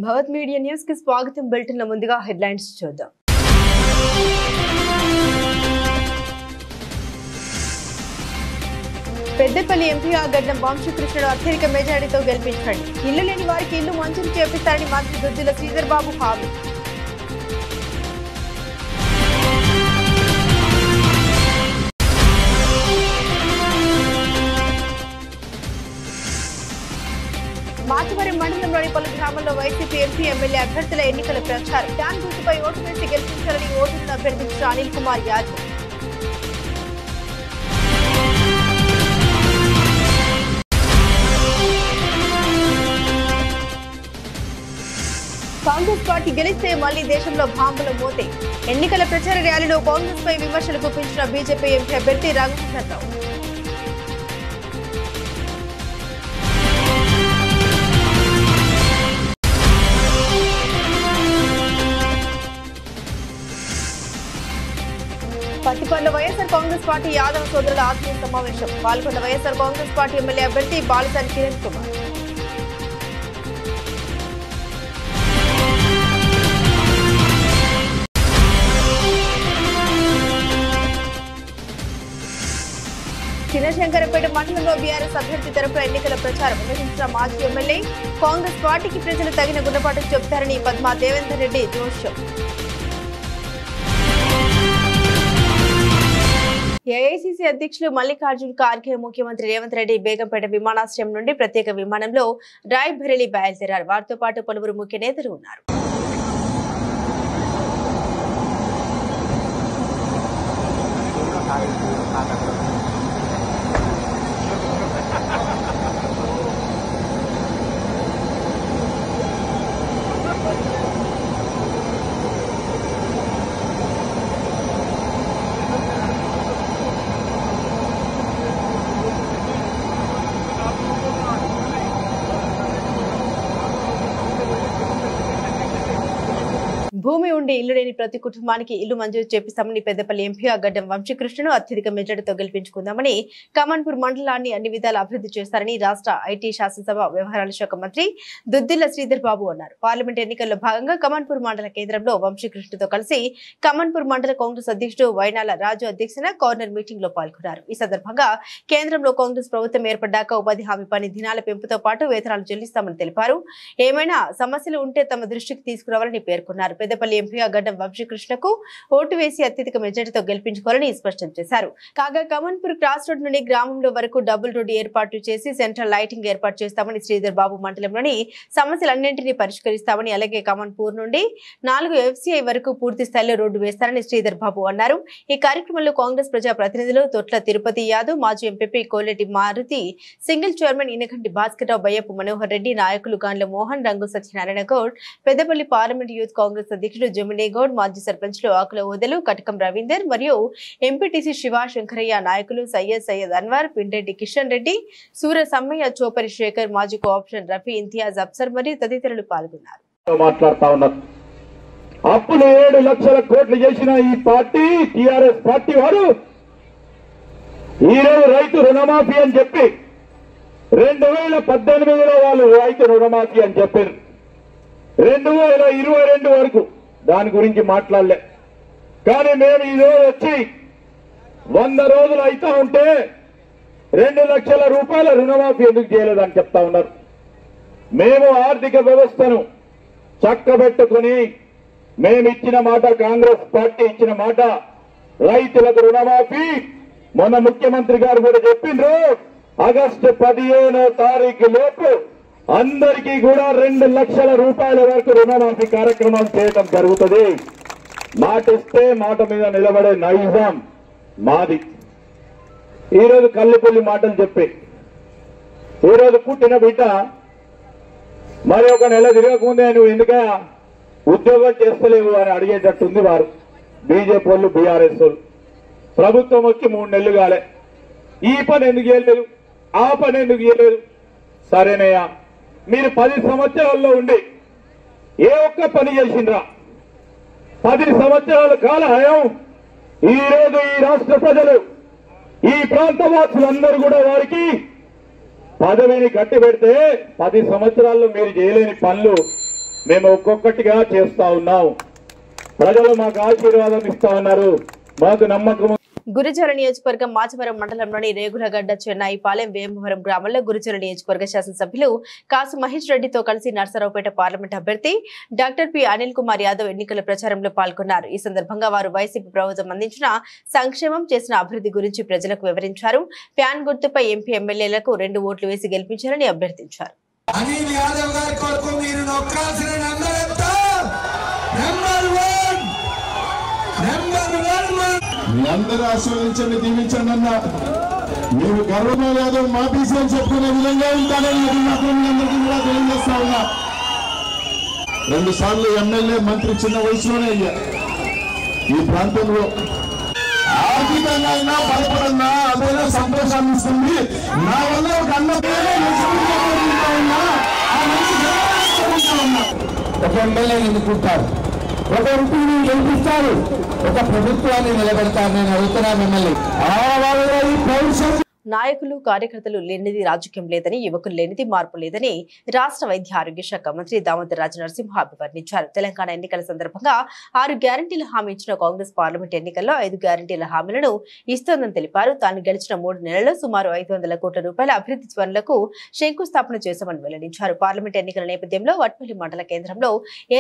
భవత్ media news కి స్వాగతం. Bulletin లో ముందుగా హెడ్లైన్స్ చూద్దాం. పెద్దపల్లి ఎంపీ గడ్డం వంశీకృష్ణుడు అత్యధిక మెజారిటీతో గెలిపించండి. ఇల్లు లేని వారికి ఇల్లు మంజూరు చేపిస్తారని మంత్రి దుద్దిల శ్రీధర్ బాబు హామీ. మాచవరం మండలంలోని పలు గ్రామాల్లో వైసీపీ ఎంపీ ఎమ్మెల్యే అభ్యర్థుల ఎన్నికల ప్రచారం. ఫ్యాన్ గుర్తుపై ఓటు వేసి గెలిపించాలని ఓటును అభ్యర్థించిన అనిల్ కుమార్ యాదవ్. కాంగ్రెస్ పార్టీ గెలిస్తే మళ్లీ దేశంలో బాంబుల మోతే. ఎన్నికల ప్రచార ర్యాలీలో కాంగ్రెస్ పై విమర్శలు గుప్పించిన బీజేపీ ఎంపీ అభ్యర్థి రంగనాథరావు. పత్తిపల్లి వైఎస్ఆర్ కాంగ్రెస్ పార్టీ యాదవ సోదరుల ఆత్మీయ సమావేశం. పాల్గొన్న వైఎస్ఆర్ కాంగ్రెస్ పార్టీ ఎమ్మెల్యే అభ్యర్థి బాలసాని కిరణ్ కుమార్. చిన్నశంకరపేట మండలంలో బీఆర్ఎస్ అభ్యర్థి తరపున ఎన్నికల ప్రచారం నిర్వహించిన మాజీ ఎమ్మెల్యే కాంగ్రెస్ పార్టీకి ప్రజలు తగిన గుణపాఠం చెబుతారని పద్మా దేవేందర్ రెడ్డి జోష్యం. ఏఐసీసీ అధ్యక్షులు మల్లికార్జున్ ఖార్గే ముఖ్యమంత్రి రేవంత్ రెడ్డి బేగంపేట విమానాశ్రయం నుండి ప్రత్యేక విమానంలో రాయ్బరేలీ బయలుదేరారు. వారితో పాటు పలువురు ముఖ్య నేతలు ఉన్నారు. భూమి ఉండి ఇల్లు లేని ప్రతి కుటుంబానికి ఇల్లు మంజూరు చేపిస్తామని పెద్దపల్లి ఎంపీ గడ్డం వంశీకృష్ణను అత్యధిక మెజార్టీతో గెలిపించుకుందామని కమాన్పూర్ మండలాన్ని అన్ని విధాలు అభివృద్ధి చేస్తారని రాష్ట్ర ఐటీ శాసనసభ వ్యవహారాల శాఖ మంత్రి దుద్దిల శ్రీధర్ బాబు అన్నారు. పార్లమెంట్ ఎన్నికల్లో భాగంగా కమాన్పూర్ మండల కేంద్రంలో వంశీకృష్ణతో కలిసి కమాన్పూర్ మండల కాంగ్రెస్ అధ్యక్షుడు వైనాల రాజు అధ్యక్షన కార్నర్ మీటింగ్ లో పాల్గొన్నారు. ఈ సందర్భంగా కేంద్రంలో కాంగ్రెస్ ప్రభుత్వం ఏర్పడ్డాక ఉపాధి హామీ పని దినాల పెంపుతో పాటు వేతనాలు చెల్లిస్తామని తెలిపారు. ఏమైనా సమస్యలు ఉంటే తమ దృష్టికి తీసుకురావాలని పేర్కొన్నారు. పెద్దపల్లి ఎంపీ గడ్డం వంశీకృష్ణకు ఓటు వేసి అత్యధిక మెజార్టీతో గెలిపించుకోవాలని స్పష్టం చేశారు. కాగా కమన్పూర్ క్రాస్ రోడ్ నుండి గ్రామంలో వరకు డబుల్ రోడ్డు ఏర్పాటు చేసి సెంట్రల్ లైటింగ్ ఏర్పాటు చేస్తామని శ్రీధర్ బాబు మండలంలోని సమస్యలన్నింటినీ పరిష్కరిస్తామని, అలాగే కమన్పూర్ నుండి 4 FCI వరకు పూర్తి స్థాయిలో రోడ్డు వేస్తారని శ్రీధర్ బాబు అన్నారు. ఈ కార్యక్రమంలో కాంగ్రెస్ ప్రజా ప్రతినిధులు తొట్ల తిరుపతి యాదవ్, మాజీ MP Koleti Maruti, single chairman Inakanti Bhaskar Rao, Bayyapu Manohar Reddy, నాయకులు గాండ్ల మోహన్, రంగు సత్యనారాయణ గౌడ్, పెద్దపల్లి పార్లమెంట్ యూత్ కాంగ్రెస్ అధ్యక్షుడు జమినీ గౌడ్, మాజీ సర్పంచ్లు ఆకుల ఓదెలు, కటకం రవీందర్ మరియు ఎంపీటీసీ శివ శంకరయ్య, నాయకులు సయ్యద్ అన్వర్, పిండెడ్డి కిషన్ రెడ్డి, సూర సమ్మయ్య, చోపరి శేఖర్, మాజీ కోఆప్షన్ రఫీ, ఇంతియాజ్ అఫ్సర్ మరియు తదితరులు పాల్గొన్నారు. అప్పులు 7 లక్షల కోట్లు చేసిన ఈ పార్టీ టీఆర్ఎస్ పార్టీ వారు ఈరోజు రైతు రుణమాఫీ అని చెప్పి 2018లో వాళ్ళు రైతు రుణమాఫీ అని చెప్పారు. 2022 వరకు దాని గురించి మాట్లాడలే. కానీ మేము ఈరోజు వచ్చి 100 రోజులు అవుతా ఉంటే 2 లక్షల రూపాయల రుణమాఫీ ఎందుకు చేయలేదని చెప్తా ఉన్నారు. మేము ఆర్థిక వ్యవస్థను చక్కబెట్టుకుని మేమిచ్చిన మాట, కాంగ్రెస్ పార్టీ ఇచ్చిన మాట, రైతులకు రుణమాఫీ మొన్న ముఖ్యమంత్రి గారు కూడా చెప్పిండ్రు. ఆగస్టు 15వ తారీఖు లోపు అందరికీ కూడా 2 లక్షల రూపాయల వరకు రుణమాఫీ కార్యక్రమాలు చేయడం జరుగుతుంది. మాటిస్తే మాట మీద నిలబడే నైజాం మాది. ఈరోజు కల్లిపల్లి మాటలు చెప్పి ఈరోజు పుట్టిన బిడ్డ మరి ఒక నెల తిరగకముందే నువ్వు ఎందుక ఉద్యోగం చేస్తలేవు అని అడిగేటట్టుంది వారు. బీజేపీ వాళ్ళు, బీఆర్ఎస్ వాళ్ళు. ప్రభుత్వం వచ్చి 3 నెలలు కాలే. ఈ పని ఎందుకు చేయలేదు, ఆ పని ఎందుకు చేయలేదు? సరేనయ్యా, మీరు 10 సంవత్సరాల్లో ఉండి ఏ ఒక్క పని చేసిండ్రా? 10 సంవత్సరాల కాల హయం ఈ రోజు ఈ రాష్ట్ర ప్రజలు, ఈ ప్రాంత వాసులందరూ కూడా వారికి పదవిని కట్టి పెడితే 10 సంవత్సరాల్లో మీరు చేయలేని పనులు మేము ఒక్కొక్కటిగా చేస్తా ఉన్నాం. ప్రజలు మాకు ఆశీర్వాదం ఇస్తా ఉన్నారు. మాకు నమ్మకం. గురుజాల నియోజకవర్గం మాచవరం మండలంలోని రేగులగడ్డ చెన్నైపాలెం వేమవరం గ్రామంలో గురుజాల నియోజకవర్గ శాసనసభ్యులు కాసు మహేష్ రెడ్డితో కలిసి నర్సరావుపేట పార్లమెంట్ అభ్యర్థి డాక్టర్ పి అనిల్ కుమార్ యాదవ్ ఎన్నికల ప్రచారంలో పాల్గొన్నారు. ఈ సందర్భంగా వారు వైసీపీ ప్రభుత్వం అందించిన సంక్షేమం, చేసిన అభివృద్ధి గురించి ప్రజలకు వివరించారు. ఫ్యాన్ గుర్తుపై ఎంపీ ఎమ్మెల్యేలకు 2 ఓట్లు వేసి గెలిపించాలని అభ్యర్థించారు. మీ అందరూ ఆశీర్వదించండి, దీవించండి అన్న. మేము గర్వమే లేదు, మా బీసీ అని చెప్పుకునే విధంగా ఉంటానని మాత్రం మీ అందరికీ కూడా తెలియజేస్తా ఉన్నా. 2 సార్లు ఎమ్మెల్యే, మంత్రి చిన్న వయసులోనే అయ్యా. ఈ ప్రాంతంలో ఆర్థికంగా అయినా బలపడన్నా అదైనా సంతోషాన్ని ఇస్తుంది. నా వల్ల ఒక అన్న ఒక ఎమ్మెల్యే ఎన్నుకుంటారు, ఒక ఇంటిని గెలిపిస్తారు, ఒక ప్రభుత్వాన్ని నిలబెడతారు. నేను అడుగుతున్నా మిమ్మల్ని, నాయకులు, కార్యకర్తలు లేనిది రాజకీయం లేదని, యువకులు లేనిది మార్పు లేదని రాష్ట్ర వైద్య ఆరోగ్య శాఖ మంత్రి దామోదర్ రాజ నరసింహ అభివర్ణించారు. తెలంగాణ ఎన్నికల సందర్భంగా 6 గ్యారంటీల హామీ ఇచ్చిన కాంగ్రెస్ పార్లమెంట్ ఎన్నికల్లో 5 గ్యారంటీల హామీలను ఇస్తోందని తెలిపారు. తాను గెలిచిన 3 నెలల్లో సుమారు 500 కోట్ల రూపాయల అభివృద్ధి పనులకు శంకుస్థాపన చేశామని వెల్లడించారు. పార్లమెంట్ ఎన్నికల నేపథ్యంలో వట్పల్లి మండల కేంద్రంలో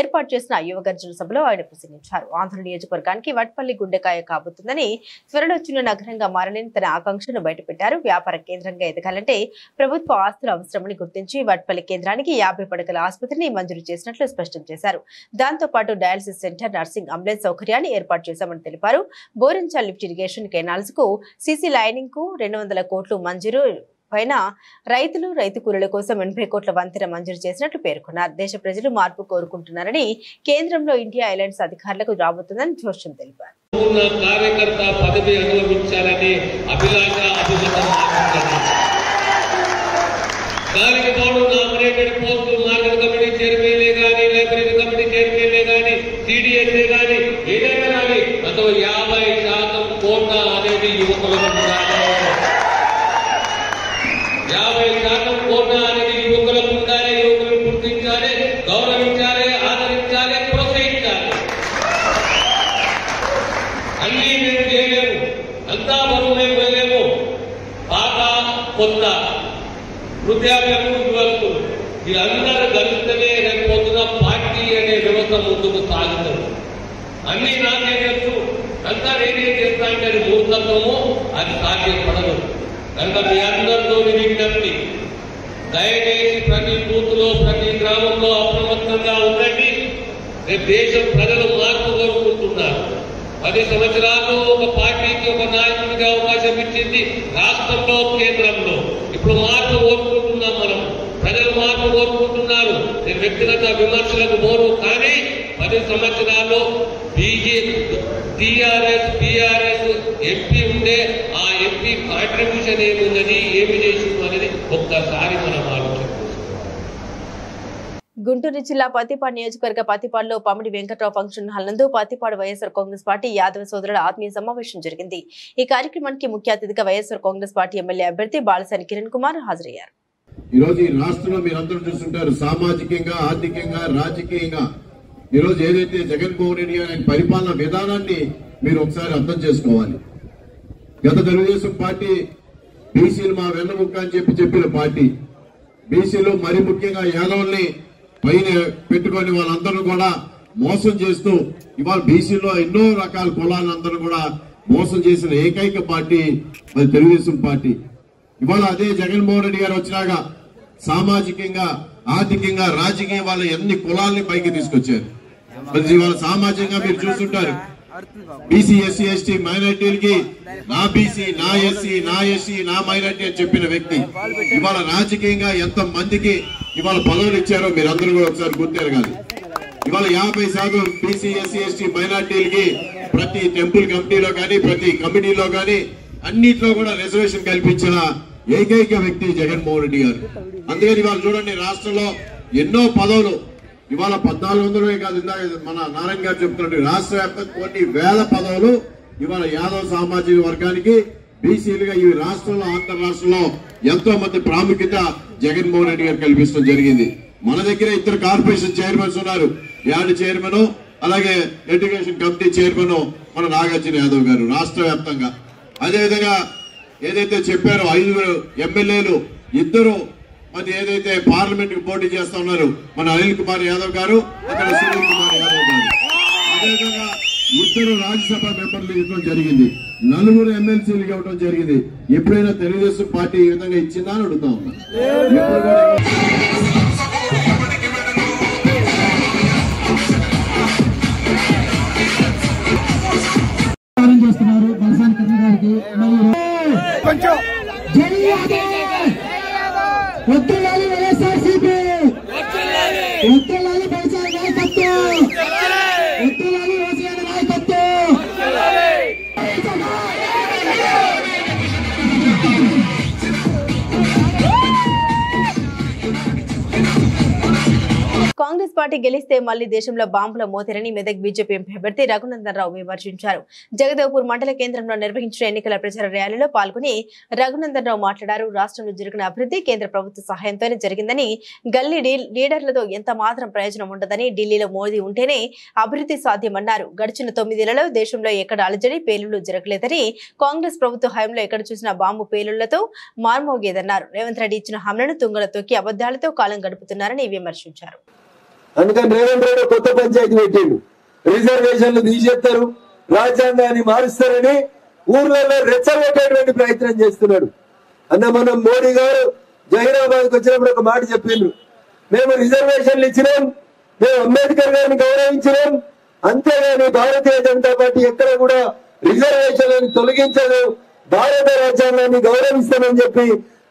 ఏర్పాటు చేసిన యువగర్జన సభలో ఆయన ప్రసంగించారు. ఆంధ్ర నియోజకవర్గానికి వట్పల్లి గుండెకాయ కాబోతుందని, త్వరలో చిన్న నగరంగా మారలేని తన ఆకాంక్షను బయటపెట్టారు. వ్యాపార కేంద్రంగా ఎదగాలంటే ప్రభుత్వ ఆస్తులు అవసరమని గుర్తించి వట్పల్లి కేంద్రానికి 50 పడకల ఆసుపత్రిని మంజూరు చేసినట్లు స్పష్టం చేశారు. దాంతో పాటు డయాలసిస్ సెంటర్, నర్సింగ్, అంబులెన్స్ సౌకర్యాన్ని ఏర్పాటు చేశామని తెలిపారు. బోరించాల్ లిఫ్ట్ ఇరిగేషన్ కెనాల్స్ కు, సీసీ లైనింగ్ కు 200 కోట్లు మంజూరు పైన రైతులు, రైతు కూలీల కోసం 80 కోట్ల వంతెన మంజూరు చేసినట్లు పేర్కొన్నారు. దేశ ప్రజలు మార్పు కోరుకుంటున్నారని, కేంద్రంలో ఇండియా ఎలయన్స్ అధికారులకు రాబోతుందని జోష్యం తెలిపారు. కార్యకర్త పదవి అనుభవించాలని అభిలాష దానికి తోడు నామినేటెడ్ పోస్టులు మార్కెట్ కమిటీ చైర్మన్లే కానీ, లైబ్రరీ కమిటీ చైర్మన్లే కానీ, సిడిఎస్ఏ కానీ, ఏదైనా కానీ అందులో 50% కోటా అనేది యువకులకు ఉండాలి. 50% కోటా అనేది యువకులకు ఉండాలి. యువకులను గుర్తించాలి, గౌరవించాలి, ఆదరించాలి, ప్రోత్సహించాలి. అన్ని మేము చేయలేము, అంతా మనం మేము వెళ్ళలేము. పాత కొత్త, వృద్ధాప్యము, యువకులు వీళ్ళందరూ కలిస్తేనే రేపు పొద్దున పార్టీ అనే వ్యవస్థ ముందుకు సాగుతుంది. అన్ని నాకే తెలుసు, అంతా నేనేం చేస్తా అంటే అది మూర్ఖత్వము, అది సాధ్యపడదు. కనుక మీ అందరితో విజ్ఞప్తి, దయచేసి ప్రతి బూత్లో, ప్రతి గ్రామంలో అప్రమత్తంగా ఉండండి. రేపు దేశం ప్రజలు మార్పు కోరుకుంటున్నారు. 10 సంవత్సరాల్లో ఒక పార్టీకి, ఒక నాయకుడికి అవకాశం ఇచ్చింది రాష్ట్రంలో, కేంద్రంలో. ఇప్పుడు మార్పు కోరుకుంటున్నాం మనం, ప్రజలు మార్పు కోరుకుంటున్నారు. నేను వ్యక్తిగత విమర్శలకు పోరు, కానీ 10 సంవత్సరాల్లో టీఆర్ఎస్, బీఆర్ఎస్ ఎంపీ ఉంటే ఆ ఎంపీ కాంట్రిబ్యూషన్ ఏమున్నది, ఏమి చేసింది అనేది ఒక్కసారి మనం ఆలోచన. గుంటూరు జిల్లా పత్తిపాడు నియోజకవర్గ పత్తిపాడులో పమిడి వెంకట్రావు ఫంక్షన్ హాల్ నందు పత్తిపాడు వైఎస్ఆర్ కాంగ్రెస్ పార్టీ యాదవ సోదరుల ఆత్మీయ సమావేశం జరిగింది. ఈ కార్యక్రమానికి ముఖ్య అతిథిగా వైఎస్ఆర్ కాంగ్రెస్ పార్టీ ఎమ్మెల్యే అభ్యర్థి బాలసాని కిరణ్ కుమార్ హాజరయ్యారు. ఈ రోజు ఈ రాష్ట్రంలో మీరందరూ చూస్తుంటారు, సామాజికంగా, ఆర్థికంగా, రాజకీయంగా ఈ రోజు ఏదైతే జగన్మోహన్ రెడ్డి గారి పరిపాలన విధానాన్ని మీరు ఒకసారి అర్థం చేసుకోవాలి. గత తెలుగుదేశం పార్టీ బీసీలు మా వెన్నముక్క అని చెప్పిన పార్టీ, బీసీలు మరి ముఖ్యంగా యాదవుల్ని పైన పెట్టుకొని వాళ్ళందరూ కూడా మోసం చేస్తూ ఇవాళ బీసీలో ఎన్నో రకాల కులాలందరూ కూడా మోసం చేసిన ఏకైక పార్టీ మరి తెలుగుదేశం పార్టీ. ఇవాళ అదే జగన్మోహన్ రెడ్డి గారు వచ్చినాక సామాజికంగా, ఆర్థికంగా, రాజకీయ వాళ్ళ ఎన్ని కులాల్ని పైకి తీసుకొచ్చారు. మరి ఇవాళ సామాజికంగా మీరు చూస్తుంటారు, బీసీ, ఎస్సీ, ఎస్టీ, మైనారిటీలకి నా బీసీ, నా ఎస్సీ, నా ఎస్సీ, నా మైనారిటీ అని చెప్పిన వ్యక్తి ఇవాళ రాజకీయంగా ఎంత మందికి ఇవాళ పదవులు ఇచ్చారో మీరందరూ కూడా ఒకసారి గుర్తెరగాలి. ఇవాళ 50% బీసీ, ఎస్సీ, ఎస్టీ, మైనారిటీలకి ప్రతి టెంపుల్ కమిటీలో కానీ, ప్రతి కమిటీలో కానీ అన్నిట్లో కూడా రిజర్వేషన్ కల్పించిన ఏకైక వ్యక్తి జగన్మోహన్ రెడ్డి గారు. అందుకని ఇవాళ చూడండి, రాష్ట్రంలో ఎన్నో పదవులు ఇవాళ 1400 కాదు, ఇందాక మన నారాయణ గారు చెప్తున్నట్టు రాష్ట్ర వ్యాప్తంగా కొన్ని వేల పదవులు ఇవాళ యాదవ్ సామాజిక వర్గానికి, బీసీలుగా ఈ రాష్ట్రంలో, ఆంధ్ర రాష్ట్రంలో ఎంతో మంది ప్రాముఖ్యత జగన్మోహన్ రెడ్డి గారు కల్పించడం జరిగింది. మన దగ్గర 2 కార్పొరేషన్ చైర్మన్స్ ఉన్నారు, యార్డ్ చైర్మన్ అలాగే ఎడ్యుకేషన్ కమిటీ చైర్మన్ మన నాగార్జున యాదవ్ గారు రాష్ట్ర వ్యాప్తంగా. అదేవిధంగా ఏదైతే చెప్పారో 5 ఎమ్మెల్యేలు 2 మరి ఏదైతే పార్లమెంట్ కి పోటీ చేస్తా ఉన్నారు మన అనిల్ కుమార్ యాదవ్ గారు, అక్కడ సునీల్ కుమార్ యాదవ్ గారు. అదేవిధంగా 2 రాజ్యసభ మెంబర్లు ఇవ్వడం జరిగింది, 4 ఎమ్మెల్సీలు ఇవ్వడం జరిగింది. ఎప్పుడైనా తెలుగుదేశం పార్టీ ఈ విధంగా ఇచ్చిందా అని అడుగుతా ఉన్నా. చేస్తున్నారు బలసాని కృష్ణ గారికి వద్దులాలి వైఎస్ఆర్సీపీ, వద్దులాలి బలసాని నాయకత్వం, వద్దులాలి రోజుగారి నాయకత్వం. కాంగ్రెస్ పార్టీ గెలిస్తే మళ్లీ దేశంలో బాంబుల మోతేరని మెదక్ బీజేపీ ఎంపీ అభ్యర్థి రఘునందన్ రావు విమర్శించారు. జగదేవ్పూర్ మండల కేంద్రంలో నిర్వహించిన ఎన్నికల ప్రచార ర్యాలీలో పాల్గొని రఘునందన్ రావు మాట్లాడారు. రాష్ట్రంలో జరిగిన అభివృద్ధి కేంద్ర ప్రభుత్వ సహాయంతోనే జరిగిందని, గల్లీ లీడర్లతో ఎంత మాత్రం ప్రయోజనం ఉండదని, ఢిల్లీలో మోదీ ఉంటేనే అభివృద్ధి సాధ్యమన్నారు. గడిచిన 9 ఏళ్లలో దేశంలో ఎక్కడ అలజడి పేలుళ్లు జరగలేదని, కాంగ్రెస్ ప్రభుత్వ హయాంలో ఎక్కడ చూసిన బాంబు పేలుళ్లతో మార్మోగేదన్నారు. రేవంత్ రెడ్డి ఇచ్చిన హామీలను తుంగలో తొక్కి అబద్దాలతో కాలం గడుపుతున్నారని విమర్శించారు. అందుకని రేవంత్ రెడ్డి కొత్త పంచాయతీ పెట్టిండు, రిజర్వేషన్లు తీసేస్తారు, రాజ్యాంగాన్ని మారుస్తారని ఊర్లలో రెచ్చగొట్టేటువంటి ప్రయత్నం చేస్తున్నాడు. అన్న మనం మోడీ గారు జహీరాబాద్కి వచ్చినప్పుడు ఒక మాట చెప్పిండ్రు, మేము రిజర్వేషన్లు ఇచ్చినాం, మేము అంబేద్కర్ గారిని గౌరవించినాం, అంతేగాని భారతీయ జనతా పార్టీ ఎక్కడ కూడా రిజర్వేషన్లను తొలగించదు, భారత రాజ్యాంగాన్ని గౌరవిస్తామని చెప్పి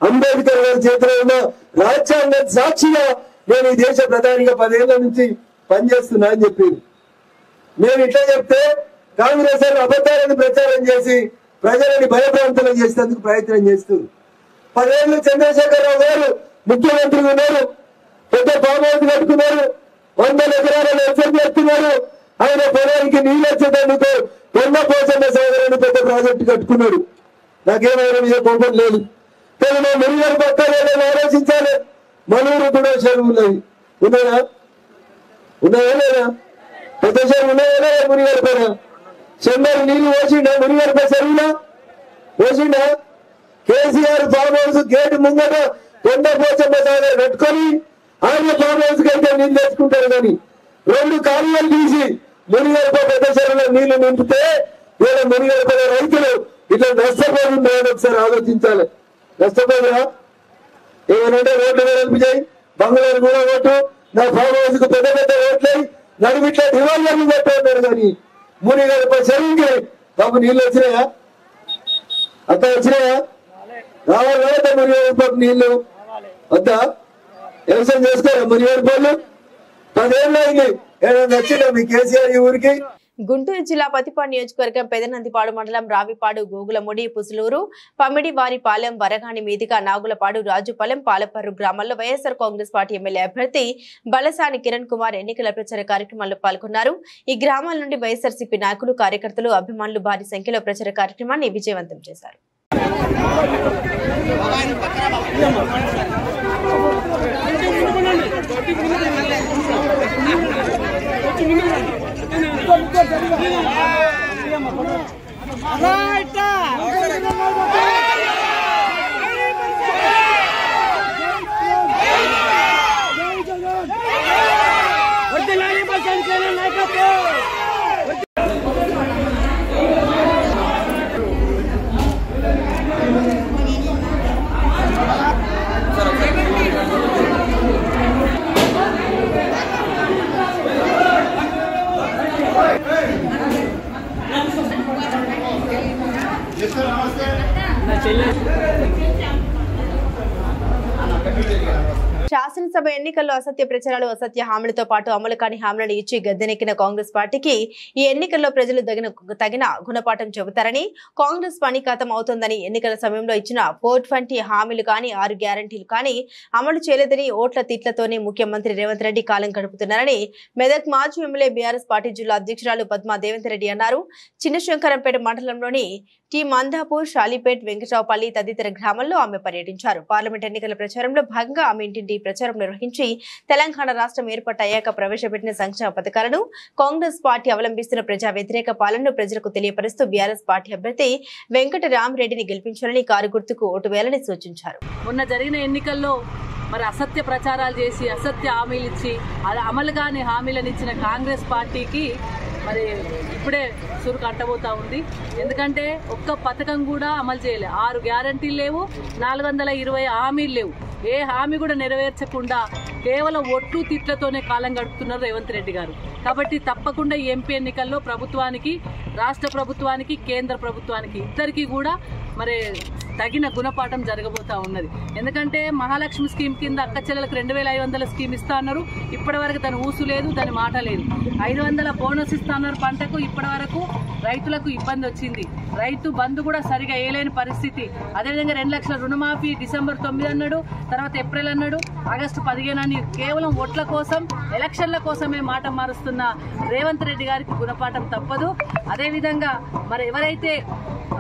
అంబేద్కర్ గారి చేతిలో ఉన్న రాజ్యాంగ సాక్షిగా నేను ఈ దేశ ప్రధానిగా 10 ఏళ్ల నుంచి పనిచేస్తున్నా అని చెప్పింది. నేను ఇట్లా చెప్తే కాంగ్రెస్ అబద్ధాలను ప్రచారం చేసి ప్రజలని భయభ్రాంతులను చేసేందుకు ప్రయత్నం చేస్తున్నారు. 10 ఏళ్ళు చంద్రశేఖరరావు గారు ముఖ్యమంత్రిగా ఉన్నారు, పెద్ద ఫామ్ హౌస్ కట్టుకున్నారు, 100 ఎకరాల వ్యవసాయం చేస్తున్నారు. ఆయన పొలానికి నీళ్ళు వచ్చేటందుకు కొండ పోచమ్మ సాగరాన్ని పెద్ద ప్రాజెక్టు కట్టుకున్నాడు. నాకేమైనా మీద కోపం లేదు, కానీ మేము మురిగారు పక్కన ఆలోచించాలి. మనూరు కూడా చెరువులు ఉన్నాయా, ఉన్నాయా లేదా? పెద్ద చెరువు ఉన్నాయా లేదా? మురిగారి పైన చెన్నై నీళ్లు పోసిండా? మురిగారి పై చెరువులా పోసిండా? కేసీఆర్ ఫామ్ హౌస్ గేటు ముంగట కొండ పోచమ్మ సాగర్ కట్టుకొని ఆయన ఫామ్ హౌస్ కి అయితే నీళ్ళు తెచ్చుకుంటారు. కానీ 2 కాలువలు తీసి మునిగడప పెద్ద చెరువులో నీళ్లు నింపితే వీళ్ళ మునిగడప రైతులు ఇట్లా నష్టపోతున్నారని ఒకసారి ఆలోచించాలి. నష్టపోదురా? ఏమనంటే రోడ్లు వెలిపించాయి, బంగ్లాలు కూడా ఓటు, నా ఫామ్ హౌస్ కు పెద్ద పెద్ద ఓట్లయి నడిమిట్లా రివాల్వర్లు పెట్టారు. కానీ మునిగడప చెరువుకి బాబు నీళ్ళు వచ్చినాయా? అంతా వచ్చినాయా? రావాలి కదా మునిగడపకు నీళ్లు వద్దా? వ్యవసాయం చేసుకోరా మునిగడపళ్ళు? 10 ఏళ్ళు అయింది. ఏదైనా నచ్చిందా మీ కేసీఆర్ ఈ ఊరికి? గుంటూరు జిల్లా పతిపాడు నియోజకవర్గం పెదనందిపాడు మండలం రావిపాడు, గోగులముడి, పుసులూరు, పమిడివారిపాలెం, వరగాని మీదుగా నాగులపాడు, రాజుపాలెం, పాలపర్రు గ్రామాల్లో వైఎస్ఆర్ కాంగ్రెస్ పార్టీ ఎమ్మెల్యే అభ్యర్థి బలసాని కిరణ్ కుమార్ ఎన్నికల ప్రచార కార్యక్రమాల్లో పాల్గొన్నారు. ఈ గ్రామాల నుండి వైఎస్ఆర్సీపీ నాయకులు, కార్యకర్తలు, అభిమానులు భారీ సంఖ్యలో ప్రచార కార్యక్రమాన్ని విజయవంతం చేశారు. శాసనసభ ఎన్నికల్లో అసత్య ప్రచారాలు, అసత్య హామీలతో పాటు అమలు కాని హామీలను ఇచ్చి గద్దెనెక్కిన కాంగ్రెస్ పార్టీకి ఈ ఎన్నికల్లో ప్రజలు తగిన గుణపాఠం చెబుతారని, కాంగ్రెస్ పనిఖాతం అవుతోందని, ఎన్నికల సమయంలో ఇచ్చిన 420 హామీలు కానీ 6 గ్యారంటీలు కానీ అమలు చేయలేదని ఓట్ల తిట్లతోనే ముఖ్యమంత్రి రేవంత్ రెడ్డి కాలం గడుపుతున్నారని మెదక్ మాజీ ఎమ్మెల్యే బీఆర్ఎస్ పార్టీ జిల్లా అధ్యక్షురాలు పద్మా దేవేందర్ రెడ్డి అన్నారు. చిన్నశంకరంపేట మండలంలోని టి మందాపూర్, షాలిపేట్, వెంకటావుపల్లి తదితర గ్రామాల్లో ఆమె పర్యటించారు. పార్లమెంట్ ఎన్నికల ప్రచారంలో భాగంగా ఆమె ఇంటింటి ప్రచారం నిర్వహించి తెలంగాణ రాష్ట్రం ఏర్పాటయ్యాక ప్రవేశపెట్టిన సంక్షేమ పథకాలను, కాంగ్రెస్ పార్టీ అవలంబిస్తున్న ప్రజా వ్యతిరేక పాలనను ప్రజలకు తెలియపరుస్తూ బీఆర్ఎస్ పార్టీ అభ్యర్థి వెంకటరామరెడ్డిని గెలిపించాలని కారు గుర్తుకు ఓటు వేయాలని సూచించారు. మొన్న జరిగిన ఎన్నికల్లో మరి అసత్య ప్రచారాలు చేసి అసత్య హామీలు ఇచ్చి అమలు కాని హామీలను ఇచ్చిన కాంగ్రెస్ పార్టీకి మరి ఇప్పుడే సురుకు అంటబోతా ఉంది. ఎందుకంటే ఒక్క పథకం కూడా అమలు చేయలే, 6 గ్యారంటీలు లేవు, 420 హామీలు లేవు. ఏ హామీ కూడా నెరవేర్చకుండా కేవలం ఒట్లు తిట్లతోనే కాలం గడుపుతున్నారు రేవంత్ రెడ్డి గారు. కాబట్టి తప్పకుండా ఈ ఎంపీ ఎన్నికల్లో ప్రభుత్వానికి, రాష్ట్ర ప్రభుత్వానికి, కేంద్ర ప్రభుత్వానికి ఇద్దరికీ కూడా మరి తగిన గుణపాఠం జరగబోతా ఉన్నది. ఎందుకంటే మహాలక్ష్మి స్కీమ్ కింద అక్క చెల్లెలకు 2500 స్కీమ్ ఇస్తా అన్నారు, ఇప్పటి వరకు దాని ఊసు లేదు, దాని మాట లేదు. 500 బోనస్ ఇస్తా అన్నారు పంటకు, ఇప్పటి వరకు రైతులకు ఇబ్బంది వచ్చింది. రైతు బంధు కూడా సరిగా వేయలేని పరిస్థితి. అదేవిధంగా 2 లక్షల రుణమాఫీ డిసెంబర్ 9 అన్నాడు, తర్వాత ఏప్రిల్ అన్నాడు, ఆగస్టు 15 అని కేవలం ఓట్ల కోసం, ఎలక్షన్ల కోసమే మాట మారుస్తున్న రేవంత్ రెడ్డి గారికి గుణపాఠం తప్పదు. అదేవిధంగా మరి ఎవరైతే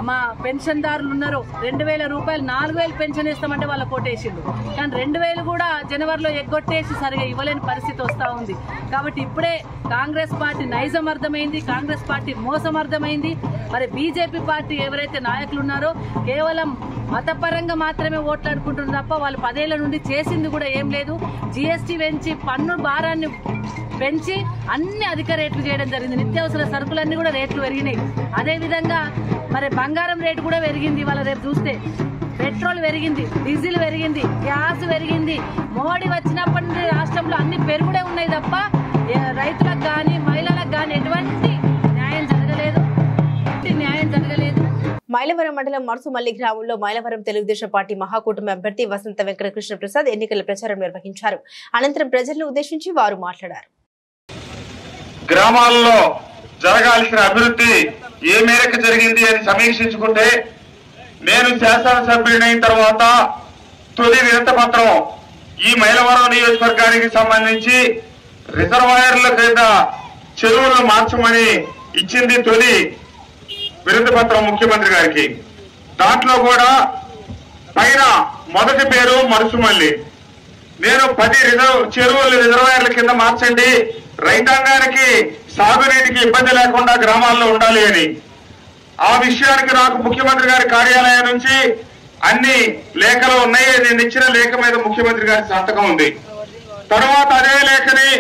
మా పెన్షన్దారులు ఉన్నారో 2000 రూపాయలు 4000 పెన్షన్ ఇస్తామంటే వాళ్ళ కోటేసిండు, కానీ 2000 కూడా జనవరిలో ఎగ్గొట్టేసి సరిగా ఇవ్వలేని పరిస్థితి వస్తూ ఉంది. కాబట్టి ఇప్పుడే కాంగ్రెస్ పార్టీ నైజం అర్థమైంది, కాంగ్రెస్ పార్టీ మోసం అర్థమైంది. మరి బీజేపీ పార్టీ ఎవరైతే నాయకులు ఉన్నారో కేవలం మతపరంగా మాత్రమే ఓట్లాడుకుంటున్నారు తప్ప వాళ్ళు 10 ఏళ్ల నుండి చేసింది కూడా ఏం లేదు. జీఎస్టీ పెంచి పన్ను భారాన్ని పెంచి అన్ని అధిక రేట్లు చేయడం జరిగింది. నిత్యావసర సరుకులన్నీ కూడా రేట్లు పెరిగినాయి. అదేవిధంగా మరి బంగారం రేటు కూడా పెరిగింది. ఇవాళ రేపు చూస్తే పెట్రోల్ పెరిగింది, డీజిల్ పెరిగింది, గ్యాస్ పెరిగింది. మోడీ వచ్చినప్పటి నుండి రాష్ట్రంలో అన్ని పెరుగుడే ఉన్నాయి తప్ప రైతులకు కానీ మహిళలకు కానీ ఎటువంటి న్యాయం జరగలేదు. మైలవరం మండలం మర్సుమల్లి గ్రామంలో మైలవరం తెలుగుదేశం పార్టీ మహాకూటమి అభ్యర్థి వసంత వెంకట కృష్ణ ప్రసాద్ ఎన్నికల ప్రచారం నిర్వహించారు. అనంతరం ప్రజలను ఉద్దేశించి వారు మాట్లాడారు. గ్రామాల్లో జరగాల్సిన అభివృద్ధి ఏ మేరకు జరిగింది అని సమీక్షించుకుంటే, నేను శాసనసభ్యుడైన తర్వాత తొలి వినతి పత్రం ఈ మైలవరం నియోజకవర్గానికి సంబంధించి రిజర్వాయర్ల కింద చెరువులను మార్చమని ఇచ్చింది తొలి వినతి పత్రం ముఖ్యమంత్రి గారికి. దాంట్లో కూడా పైన మొదటి పేరు మరుసుమల్లి. నేను 10 చెరువులు రిజర్వాయర్ల కింద మార్చండి, రైతాంగానికి సాగునీటికి ఇబ్బంది లేకుండా గ్రామాల్లో ఉండాలి అని. ఆ విషయానికి నాకు ముఖ్యమంత్రి గారి కార్యాలయం నుంచి అన్ని లేఖలు ఉన్నాయి. నేను ఇచ్చిన లేఖ మీద ముఖ్యమంత్రి గారి సంతకం ఉంది. తర్వాత అదే లేఖని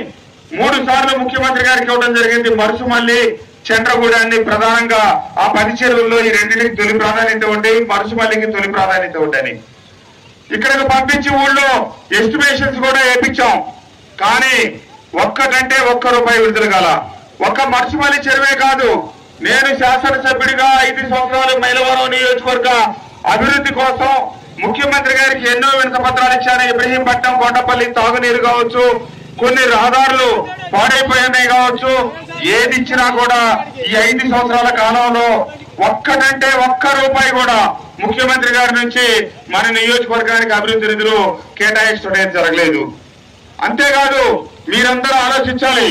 3 సార్లు ముఖ్యమంత్రి గారికి ఇవ్వడం జరిగింది. మరుసుమల్లి, చంద్రగూడాన్ని ప్రధానంగా ఆ 10 చెరువుల్లో ఈ రెండింటికి తొలి ప్రాధాన్యత ఉండి, మరుసుమల్లికి తొలి ప్రాధాన్యత ఉండని ఇక్కడికి పంపించి ఊళ్ళో ఎస్టిమేషన్స్ కూడా వేయించాం. కానీ ఒక్కటంటే ₹1 విడుదల కాల. ఒక్క మరుసుమల్లి చెరువే కాదు, నేను శాసనసభ్యుడిగా 5 సంవత్సరాలు మైలవరం నియోజకవర్గ అభివృద్ధి కోసం ముఖ్యమంత్రి గారికి ఎన్నో వినతి పత్రాలు ఇచ్చాను. ఇబ్రహీంపట్నం, కొండపల్లి తాగునీరు కావచ్చు, కొన్ని రహదారులు పాడైపోయినాయి కావచ్చు, ఏది ఇచ్చినా కూడా ఈ 5 సంవత్సరాల కాలంలో ఒక్కటంటే ₹1 కూడా ముఖ్యమంత్రి గారి నుంచి మన నియోజకవర్గానికి అభివృద్ధి నిధులు కేటాయించడం జరగలేదు. అంతేకాదు, మీరందరూ ఆలోచించాలి.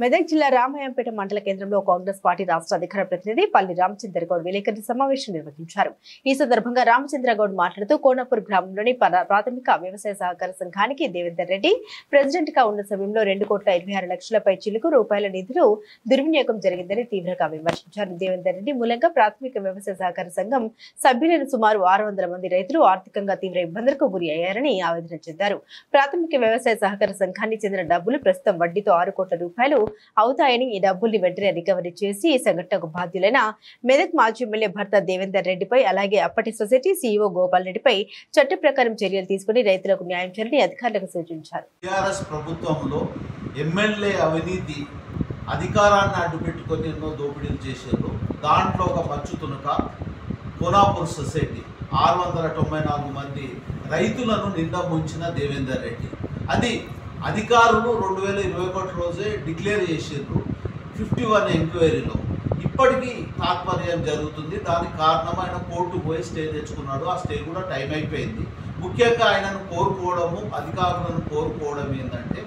మెదక్ జిల్లా రామాయంపేట మండల కేంద్రంలో కాంగ్రెస్ పార్టీ రాష్ట్ర అధికార ప్రతినిధి పల్లి రామచంద్ర గౌడ్ విలేకరుల సమావేశం నిర్వహించారు. ఈ సందర్భంగా రామచంద్ర గౌడ్ మాట్లాడుతూ కోనపూర్ గ్రామంలోని ప్రాథమిక వ్యవసాయ సహకార సంఘానికి దేవేందర్ రెడ్డి ప్రెసిడెంట్ గా ఉన్న సమయంలో 2,26,00,000 చిలుకు రూపాయల నిధులు దుర్వినియోగం జరిగిందని తీవ్రంగా విమర్శించారు. దేవేందర్ రెడ్డి మూలంగా ప్రాథమిక వ్యవసాయ సహకార సంఘం సభ్యులైన సుమారు 600 మంది రైతులు ఆర్థికంగా తీవ్ర ఇబ్బందులకు గురి అయ్యారని ఆవేదన చెందారు. ప్రాథమిక వ్యవసాయ సహకార సంఘానికి చెందిన డబ్బులు ప్రస్తుతం వడ్డీతో 6 కోట్ల రూపాయలు అవుతాయని, ఈ డబ్బుల్ని వెంటనే రికవరీ చేసి ఈ సంఘటనకు బాధ్యులైన మెదక్ మాజీ ఎమ్మెల్యే భర్త దేవేందర్ రెడ్డిపై, అలాగే అప్పటి సొసైటీ సీఈఓ గోపాల్ రెడ్డిపై చట్ట ప్రకారం చర్యలు తీసుకుని రైతులకు న్యాయం చేయాలని అధికారులకు సూచించారు. టీఆర్ఎస్ ప్రభుత్వంలో ఎమ్మెల్యే అవినీతి అధికారాన్ని అడ్డుపెట్టుకొని ఎన్నో దోపిడీలు చేశారు. దాంట్లో ఒక మచ్చు తునక కోనాపూర్ సొసైటీ 694 మంది రైతులను నిండా ముంచిన దేవేందర్ రెడ్డి. అది అధికారులు 2021 రోజే డిక్లేర్ చేసారు 51 ఎంక్వైరీలో. ఇప్పటికీ తాత్పర్యం జరుగుతుంది. దానికి కారణం ఆయన కోర్టు పోయి స్టే తెచ్చుకున్నాడు. ఆ స్టే కూడా టైం అయిపోయింది. ముఖ్యంగా ఆయనను కోరుకోవడము, అధికారులను కోరుకోవడం ఏంటంటే,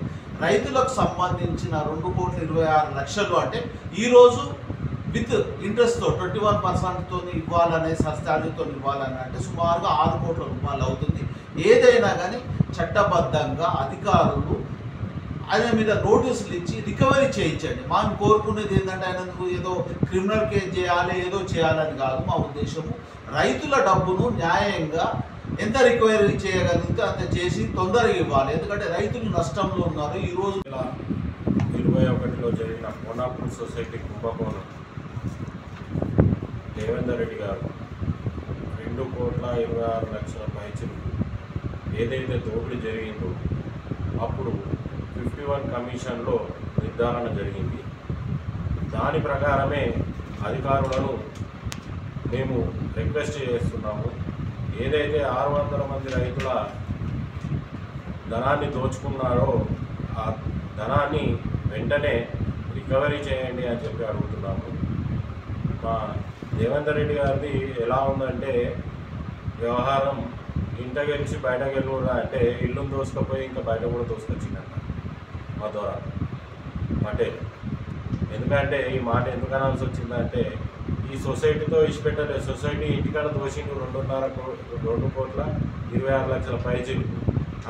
రైతులకు సంబంధించిన 2,26,00,000 అంటే ఈరోజు విత్ ఇంట్రెస్ట్తో 21%తో ఇవ్వాలనే శాలరీతో ఇవ్వాలని అంటే సుమారుగా 6 కోట్ల రూపాయలు అవుతుంది. ఏదైనా కానీ చట్టబద్ధంగా అధికారులు ఆయన మీద నోటీసులు ఇచ్చి రికవరీ చేయించండి. మనం కోరుకునేది ఏంటంటే ఆయనకు ఏదో క్రిమినల్ కేసు చేయాలి, ఏదో చేయాలని కాదు మా ఉద్దేశము. రైతుల డబ్బును న్యాయంగా ఎంత రికవరీ చేయగలిగితే అంత చేసి తొందరగా ఇవ్వాలి. ఎందుకంటే రైతులు నష్టంలో ఉన్నారు. ఈరోజు 2021లో జరిగిన కోనాపూర్ సొసైటీ కుంభకోణం దేవేందర్ రెడ్డి గారు 2,26,00,000 పైచలు ఏదైతే దోపిడీ జరిగిందో అప్పుడు 51 కమిషన్లో నిర్ధారణ జరిగింది. దాని ప్రకారమే అధికారులను మేము రిక్వెస్ట్ చేస్తున్నాము. ఏదైతే 600 మంది రైతుల ధనాన్ని దోచుకున్నారో ఆ ధనాన్ని వెంటనే రికవరీ చేయండి అని చెప్పి అడుగుతున్నాము. మా దేవేందర్ రెడ్డి గారిది ఎలా ఉందంటే వ్యవహారం ఇంట గెలిచి బయట గెలువురా అంటే ఇల్లును దోసుకపోయి ఇంకా బయట కూడా దోసుకొచ్చిందంట మా ద్వారా పటేల్. ఎందుకంటే ఈ మాట ఎందుకు అనాల్సి వచ్చిందంటే ఈ సొసైటీతో ఇచ్చిపెట్టలేదు. సొసైటీ ఇంటికాడ దోషిండు 2,26,26,00,000 పైచీలు.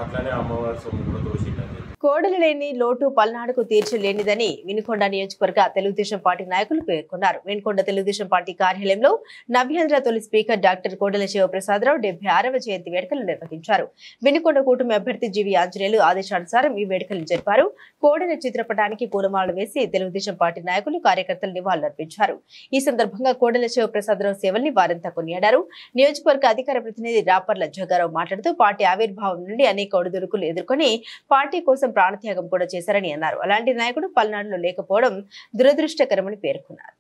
అట్లనే అమ్మవారి సొమ్ము కూడా దోషిండని చెప్పి కోడలు లేని లోటు పల్నాడుకు తీర్చలేనిదని వినుకొండ నియోజకవర్గ తెలుగుదేశం పార్టీ నాయకులు పేర్కొన్నారు. వినుకొండ తెలుగుదేశం పార్టీ కార్యాలయంలో నవ్యాంధ్ర తొలి స్పీకర్ డాక్టర్ కోడెల శివప్రసాదరావు 76వ జయంతి వేడుకలు నిర్వహించారు. వినుకొండ కూటమి అభ్యర్థి జీవి ఆంజనేయులు ఆదేశానుసారం ఈ వేడుకలు జరిపారు. కోడెల చిత్రపటానికి పూలమాలలు వేసి తెలుగుదేశం పార్టీ నాయకులు కార్యకర్తలు నివాళులర్పించారు. ఈ సందర్భంగా కోడెల శివప్రసాదరావు సేవల్ని వారంతా కొనియాడారు. నియోజకవర్గ అధికార ప్రతినిధి రాపర్ల జగ్గారావు మాట్లాడుతూ పార్టీ ఆవిర్భావం నుండి అనేక ఒడిదుడుకులు ఎదుర్కొని పార్టీ కోసం ప్రాణత్యాగం కూడా చేశారని అన్నారు. అలాంటి నాయకుడు పల్నాడులో లేకపోవడం దురదృష్టకరమని పేర్కొన్నారు.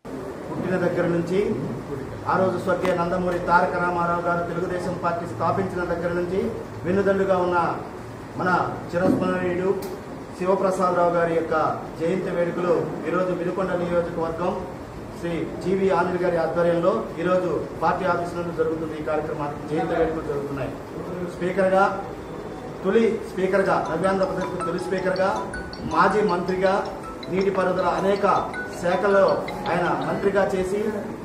పుట్టిన దగ్గర నుంచి ఆ రోజు స్వర్గీయ నందమూరి తారక రామారావు గారు తెలుగుదేశం పార్టీ స్థాపించిన దగ్గర నుంచి వెన్నుదండుగా ఉన్న మన చిరస్మరణీయుడు శివప్రసాదరావు గారి యొక్క జయంతి వేడుకలు ఈరోజు వినుకొండ నియోజకవర్గం శ్రీ జీవి ఆంజనేయులు గారి ఆధ్వర్యంలో ఈరోజు పార్టీ ఆఫీసులో జరుగుతుంది. ఈ కార్యక్రమానికి జయంతి వేడుకలు జరుగుతున్నాయి. తొలి స్పీకర్గా నవ్యాంధ్రప్రదేశ్ తొలి స్పీకర్గా, మాజీ మంత్రిగా, నీటిపారుదల అనేక శాఖల్లో ఆయన మంత్రిగా చేసి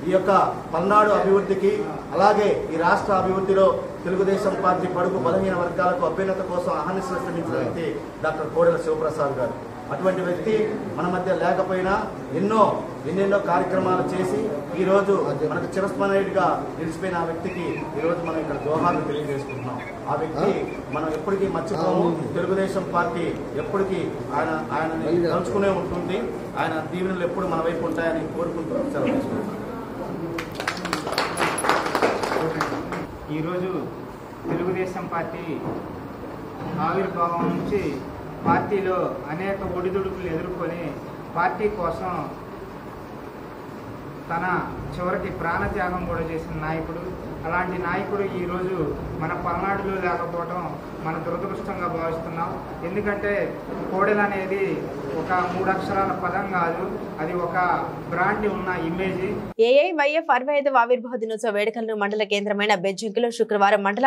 ఈ యొక్క పల్నాడు అభివృద్ధికి అలాగే ఈ రాష్ట్ర అభివృద్ధిలో తెలుగుదేశం పార్టీ బడుగు బలహీన వర్గాలకు అభ్యున్నత కోసం అహర్నిశలు శ్రమించిన వ్యక్తి డాక్టర్ కోడెల శివప్రసాద్ గారు. అటువంటి వ్యక్తి మన మధ్య లేకపోయినా ఎన్నెన్నో కార్యక్రమాలు చేసి ఈరోజు మనకు చిరస్మరణీయుడిగా నిలిచిపోయిన ఆ వ్యక్తికి ఈరోజు మనం ఇక్కడ జోహార్లు తెలియజేసుకుంటున్నాం. ఆ వ్యక్తి మనం ఎప్పటికీ మర్చిపోము. తెలుగుదేశం పార్టీ ఎప్పటికీ ఆయనని తలుచుకునే ఉంటుంది. ఆయన దీవెనలు ఎప్పుడు మన వైపు ఉంటాయని కోరుకుంటూ సెలవు తీసుకుంటున్నాం. ఈరోజు తెలుగుదేశం పార్టీ ఆవిర్భావం నుంచి పార్టీలో అనేక ఒడిదుడుకులు ఎదుర్కొని పార్టీ కోసం తన చివరికి ప్రాణత్యాగం కూడా చేసిన నాయకుడు. అలాంటి నాయకుడు ఈరోజు మన పల్నాడులో లేకపోవడం మన దురదృష్టంగా భావిస్తున్నాం. ఎందుకంటే కోడెల అనేది ఒక 3 అక్షరాల పదం కాదు, అది ఒక బ్రాండ్ ఉన్న ఇమేజ్. ఏఐవైఎఫ్ 65వ ఆవిర్భావ దినోత్సవ వేడుకలను మండల కేంద్రమైన బెజ్జింకిలో శుక్రవారం మండల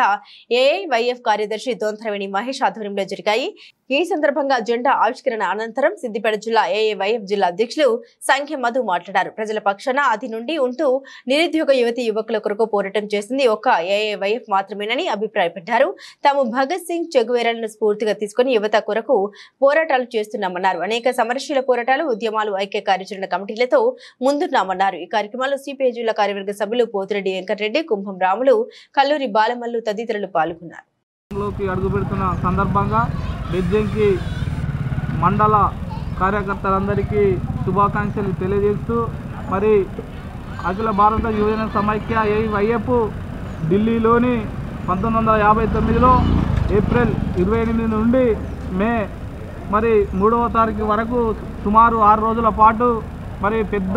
ఏఐవైఎఫ్ కార్యదర్శి దొంతరవేణి మహేష్ ఆధ్వర్యంలో జరిగాయి. ఈ సందర్భంగా జెండా ఆవిష్కరణ అనంతరం సిద్దిపేట జిల్లా ఏఐవైఎఫ్ జిల్లా అధ్యక్షులు సంఖ్య మధు మాట్లాడారు. ప్రజల పక్షాన ఆది నుండి ఉంటూ నిరుద్యోగ యువకుల కొరకు పోరాటం చేసింది ఒక్క ఏఐవైఎఫ్ మాత్రమేనని అభిప్రాయపడ్డారు. తాము భగత్ సింగ్ చెగువేరాలను స్ఫూర్తిగా తీసుకుని యువత కొరకు పోరాటాలు చేస్తున్నామన్నారు. అనేక సమరశీల పోరాటాలు, ఉద్యమాలు, ఐక్య కార్యాచరణ కమిటీలతో ముందున్నామన్నారు. ఈ కార్యక్రమంలో సిపిఐ జిల్లా కార్యవర్గ సభ్యులు పోతిరెడ్డి వెంకటరెడ్డి, కుంభం రాములు, కల్లూరి బాలమల్లు తదితరులు పాల్గొన్నారు. అడుగు పెడుతున్న సందర్భంగా బెజ్జంకి మండల కార్యకర్తలందరికీ శుభాకాంక్షలు తెలియజేస్తూ మరి అఖిల భారత యువజన సమైక్య ఏఐవైఎఫ్ ఢిల్లీలోని 1959లో ఏప్రిల్ 28 నుండి మే 3వ తారీఖు వరకు సుమారు 6 రోజుల పాటు మరి పెద్ద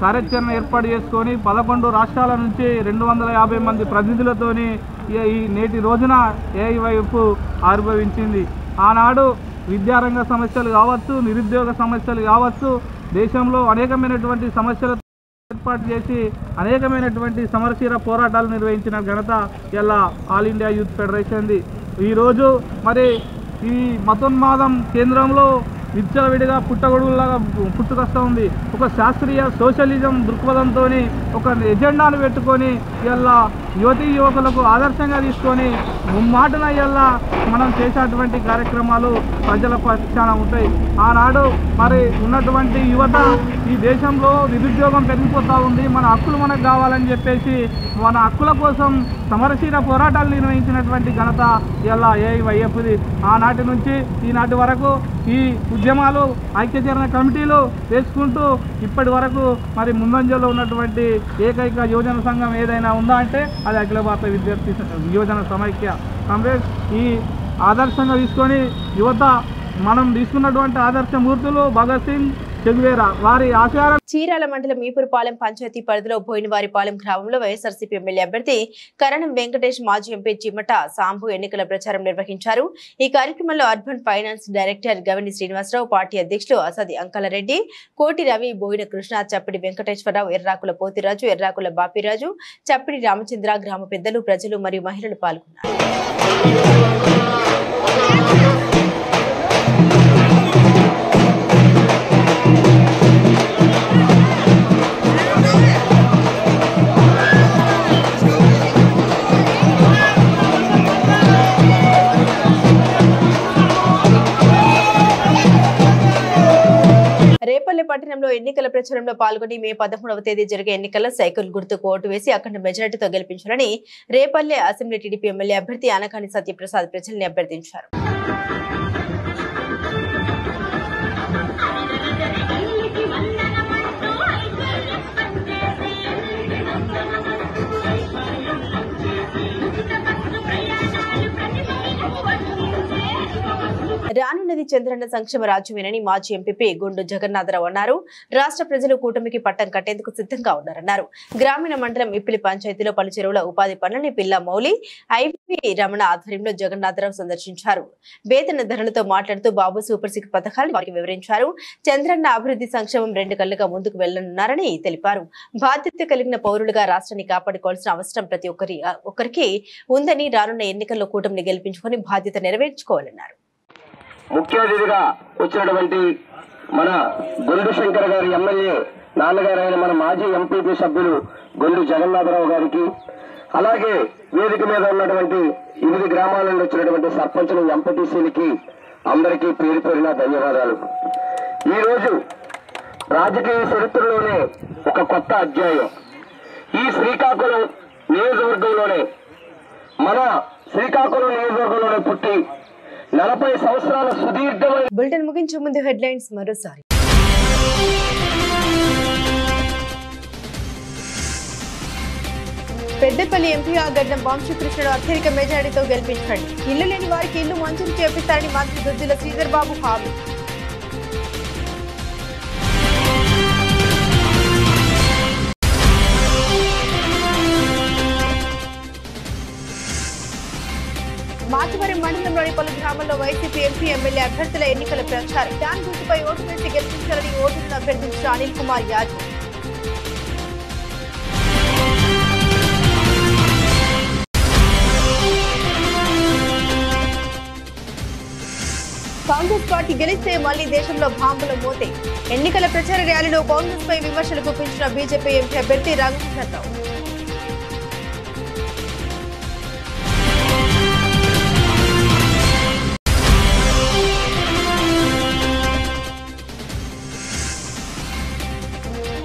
కార్యాచరణ ఏర్పాటు చేసుకొని 11 రాష్ట్రాల నుంచి 250 మంది ప్రతినిధులతోని ఈ నేటి రోజున ఏఐవైఎఫ్ ఆవిర్భవించింది. ఆనాడు విద్యారంగ సమస్యలు కావచ్చు, నిరుద్యోగ సమస్యలు కావచ్చు, దేశంలో అనేకమైనటువంటి సమస్యలు ఏర్పాటు చేసి అనేకమైనటువంటి సమరశీల పోరాటాలు నిర్వహించిన ఘనత ఇలా ఆల్ ఇండియా యూత్ ఫెడరేషన్ది. ఈరోజు మరి ఈ మతోన్మాదం కేంద్రంలో విచ్చలవిడిగా పుట్టగొడుగులాగా పుట్టుకొస్తూ ఉంది. ఒక శాస్త్రీయ సోషలిజం దృక్పథంతో ఒక ఎజెండాను పెట్టుకొని ఇలా యువతీ యువకులకు ఆదర్శంగా తీసుకొని ముమ్మాటున ఇలా మనం చేసేటువంటి కార్యక్రమాలు ప్రజల పక్షాన ఉంటాయి. ఆనాడు మరి ఉన్నటువంటి యువత ఈ దేశంలో నిరుద్యోగం పెరిగిపోతూ ఉంది. మన హక్కులు మనకు కావాలని చెప్పేసి మన హక్కుల కోసం సమరశీల పోరాటాలు నిర్వహించినటువంటి ఘనత ఇలా ఏఐవైఎఫ్ది. ఆనాటి నుంచి ఈనాటి వరకు ఈ ఉద్యమాలు ఐక్యచరణ కమిటీలు వేసుకుంటూ ఇప్పటి వరకు మరి ముందంజలో ఉన్నటువంటి ఏకైక యువజన సంఘం ఏదైనా ఉందా అంటే అది అఖిల భారత విద్యార్థి యువజన సమైక్య కాంగ్రెస్. ఈ ఆదర్శంగా తీసుకొని యువత మనం తీసుకున్నటువంటి ఆదర్శమూర్తులు భగత్ సింగ్, చెగువేరా వారి ఆశయాలను. చీరాల మండలం ఈపురపాలెం పంచాయతీ పరిధిలో బోయినవారిపాలెం గ్రామంలో వైఎస్ఆర్సీపీ ఎమ్మెల్యే అభ్యర్థి కరణం వెంకటేష్, మాజీ ఎంపీ చిమ్మట సాంబు ఎన్నికల ప్రచారం నిర్వహించారు. ఈ కార్యక్రమంలో అర్బన్ ఫైనాన్స్ డైరెక్టర్ గవిని శ్రీనివాసరావు, పార్టీ అధ్యక్షులు అసది అంకలరెడ్డి, కోటి రవి, బోయిన కృష్ణ, చప్పిడి వెంకటేశ్వరరావు, ఎర్రాకుల పోతిరాజు, ఎర్రాకుల బాపిరాజు, చప్పిడి రామచంద్ర, గ్రామ పెద్దలు, ప్రజలు మరియు మహిళలు పాల్గొన్నారు. రేపల్లె పట్టణంలో ఎన్నికల ప్రచారంలో పాల్గొని మే 13వ తేదీ జరిగే ఎన్నికల్లో సైకిల్ గుర్తుకు ఓటు వేసి అఖండ మెజారిటీతో గెలిపించాలని రేపల్లె అసెంబ్లీ టీడీపీ ఎమ్మెల్యే అభ్యర్థి అనకాని సత్యప్రసాద్ ప్రజల్ని అభ్యర్థించారు. రానున్నది చంద్రన్న సంక్షేమ రాజ్యమేనని మాజీ ఎంపీ గుండు జగన్నాథరావు అన్నారు. రాష్ట్ర ప్రజలు కూటమికి పట్టం కట్టేందుకు సిద్ధంగా ఉన్నారన్నారు. గ్రామీణ మండలం ఇప్పిలి పంచాయతీలో పలు చెరువుల ఉపాధి పనులని పిల్ల మౌలి, ఐపీ రమణ ఆధ్వర్యంలో జగన్నాథరావు సందర్శించారు. వేతన ధరలతో మాట్లాడుతూ బాబు సూపర్ సిక్స్ పథకాలను వారికి వివరించారు. చంద్రన్న అభివృద్ధి సంక్షేమం 2 కళ్లుగా ముందుకు వెళ్లనున్నారని తెలిపారు. బాధ్యత కలిగిన పౌరులుగా రాష్ట్రాన్ని కాపాడుకోవాల్సిన అవసరం ప్రతి ఒక్కరికి ఉందని, రానున్న ఎన్నికల్లో కూటమిని గెలిపించుకొని బాధ్యత నెరవేర్చుకోవాలన్నారు. ముఖ్య అతిథిగా వచ్చినటువంటి మన గొండు శంకర్ గారి ఎమ్మెల్యే నాన్నగారు అయిన మన మాజీ ఎంపీపీ సభ్యులు గొండు జగన్నాథరావు గారికి, అలాగే వేదిక మీద ఉన్నటువంటి 8 గ్రామాల నుండి వచ్చినటువంటి సర్పంచులు, ఎంపీటీసీలకి అందరికీ పేరు పేరున ధన్యవాదాలు. ఈరోజు రాజకీయ చరిత్రలోనే ఒక కొత్త అధ్యాయం. ఈ శ్రీకాకుళం నియోజకవర్గంలోనే మన శ్రీకాకుళం నియోజకవర్గంలోనే పుట్టి 40 సంవత్సరాల సుదీర్ఘమైన బులెటిన్ ముగించే ముందు హెడ్లైన్స్ మరోసారి. పెద్దపల్లి ఎంపీ గడ్డం వంశీకృష్ణుడు అత్యధిక మెజారిటీతో గెలిపించండి. ఇల్లు లేని వారికి ఇల్లు మంజూరు చేపిస్తారని మంత్రి దుద్దిల శ్రీధర్ బాబు హామీ. మాచవరం మండలంలోని పలు గ్రామాల్లో వైసీపీ ఎంపీ ఎమ్మెల్యే అభ్యర్థుల ఎన్నికల ప్రచారం. డాన్ గుర్తుపై ఓటు వేసి గెలిపించాలని ఓటర్లను అభ్యర్థించిన అనిల్ కుమార్ యాదవ్. కాంగ్రెస్ పార్టీ గెలిస్తే మళ్లీ దేశంలో బాంబుల మోతే. ఎన్నికల ప్రచార ర్యాలీలో కాంగ్రెస్ పై విమర్శలు గుప్పించిన బీజేపీ ఎంపీ అభ్యర్థి రంగనాథరావు.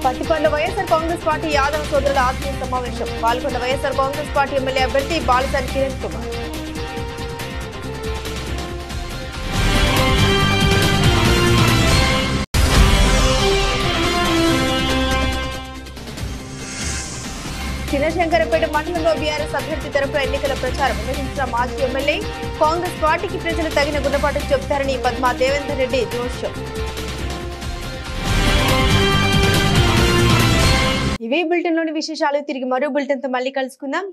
పత్తిపల్లిలో వైఎస్ఆర్ కాంగ్రెస్ పార్టీ యాదవ్ సోదరుల ఆత్మీయ సమావేశం. పాల్గొన్న వైఎస్ఆర్ కాంగ్రెస్ పార్టీ ఎమ్మెల్యే అభ్యర్థి బాలసాని కిరణ్ కుమార్. చిన్నశంకరపేట మండలంలో బీఆర్ఎస్ అభ్యర్థి తరపున ఎన్నికల ప్రచారం నిర్వహించిన మాజీ ఎమ్మెల్యే కాంగ్రెస్ పార్టీకి ప్రజలు తగిన గుణపాఠం చెబుతారని పద్మా దేవేందర్ రెడ్డి జోష్యం. ఇవే బులెటిన్ లోని విశేషాలు. తిరిగి మరో బులెటిన్ తో మళ్ళీ కలుసుకుందాం.